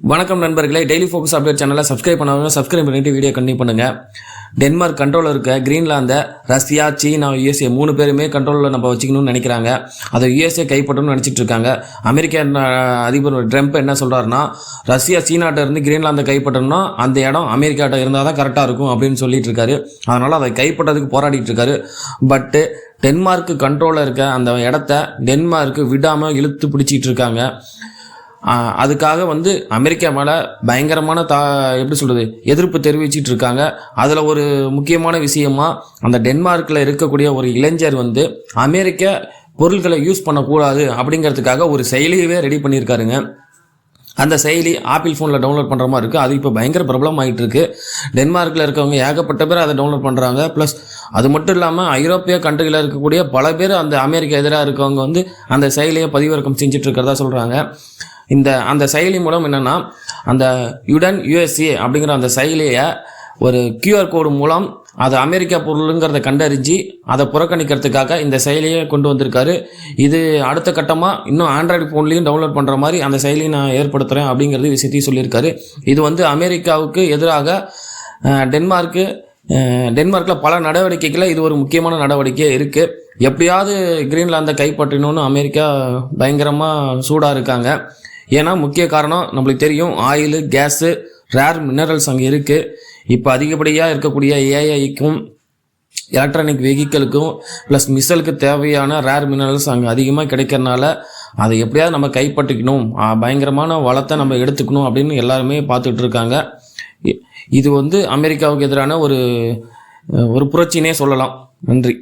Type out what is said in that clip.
வணக்கம் நண்பர்களே, daily focus update சேனலை சப்ஸ்கிரைப் பண்ணாமல் சப்ஸ்கிரைப் பண்ணிட்டு வீடியோ கண்டினியூ பண்ணுங்கள். டென்மார்க் கண்ட்ரோலில் இருக்க கிரீன்லாந்தை ரஷ்யா, சீனா, யுஎஸ்ஏ 3 பேருமே கண்ட்ரோலில் நம்ம வச்சுக்கணும்னு நினைக்கிறாங்க. அதை யுஎஸ்ஏ கைப்பற்றணும்னு நினச்சிட்டு இருக்காங்க. அமெரிக்க அதிபர் ட்ரம்ப் என்ன சொல்கிறாருன்னா, ரஷ்யா சீனாட்ட இருந்து கிரீன்லாந்தை கைப்பற்றணும்னா அந்த இடம் அமெரிக்காட்ட இருந்தால் தான் கரெக்டாக இருக்கும் அப்படின்னு சொல்லிட்டு இருக்காரு. அதனால் அதை கைப்பற்றதுக்கு போராடிட்டு இருக்காரு. பட்டு டென்மார்க்கு கண்ட்ரோலில் இருக்க அந்த இடத்த டென்மார்க்கு விடாமல் இழுத்து பிடிச்சிட்டு இருக்காங்க. அதுக்காக அமெரிக்கா மேலே பயங்கரமான எப்படி சொல்கிறது எதிர்ப்பு தெரிவிச்சிட்டு இருக்காங்க. அதில் ஒரு முக்கியமான விஷயமா அந்த டென்மார்க்கில் இருக்கக்கூடிய ஒரு இளைஞர் அமெரிக்க பொருட்களை யூஸ் பண்ணக்கூடாது அப்படிங்கிறதுக்காக ஒரு செயலியவே ரெடி பண்ணியிருக்காருங்க. அந்த செயலி ஆப்பிள் ஃபோனில் டவுன்லோட் பண்ணுற மாதிரி இருக்குது. அது இப்போ பயங்கர பிரபலம் ஆகிட்டு இருக்கு. டென்மார்க்கில் இருக்கவங்க ஏகப்பட்ட பேர் அதை டவுன்லோட் பண்ணுறாங்க. ப்ளஸ் அது மட்டும் இல்லாமல் ஐரோப்பிய கண்ட்ரியில் இருக்கக்கூடிய பல பேர் அந்த அமெரிக்க எதிராக இருக்கவங்க அந்த செயலியை பதிவிறக்கம் செஞ்சுட்டு இருக்கிறதா சொல்கிறாங்க. அந்த செயலி மூலம் என்னென்னா, அந்த யுஎஸ்ஏ அப்படிங்கிற அந்த செயலியை ஒரு QR கோடு மூலம் அது அமெரிக்கா பொருளுங்கிறத கண்டறிஞ்சு அதை புறக்கணிக்கிறதுக்காக இந்த செயலியை கொண்டு வந்திருக்காரு. இது அடுத்த கட்டமாக இன்னும் ஆண்ட்ராய்டு ஃபோன்லேயும் டவுன்லோட் பண்ணுற மாதிரி அந்த செயலியை நான் ஏற்படுத்துகிறேன் அப்படிங்கிறது விஷயத்தையும் சொல்லியிருக்காரு. இது அமெரிக்காவுக்கு எதிராக டென்மார்க்கில் பல நடவடிக்கைகளை இது ஒரு முக்கியமான நடவடிக்கையாக இருக்குது. எப்படியாவது கிரீன்லாந்தை கைப்பற்றணும்னு அமெரிக்கா பயங்கரமாக சூடாக இருக்காங்க. ஏன்னா முக்கிய காரணம் நம்மளுக்கு தெரியும், ஆயிலு, கேஸு, ரேர் மினரல்ஸ் அங்கே இருக்குது. இப்போ அதிகப்படியாக இருக்கக்கூடிய ஏஐக்கும் எலக்ட்ரானிக் வெஹிக்கிளுக்கும் ப்ளஸ் மிசைலுக்கு தேவையான ரேர் மினரல்ஸ் அங்கே அதிகமாக கிடைக்கிறனால அதை எப்படியாவது நம்ம கைப்பற்றிக்கணும், பயங்கரமான வளத்தை நம்ம எடுத்துக்கணும் அப்படின்னு எல்லாருமே பார்த்துட்டு இருக்காங்க. இது அமெரிக்காவுக்கு எதிரான ஒரு புரட்சினே சொல்லலாம். நன்றி.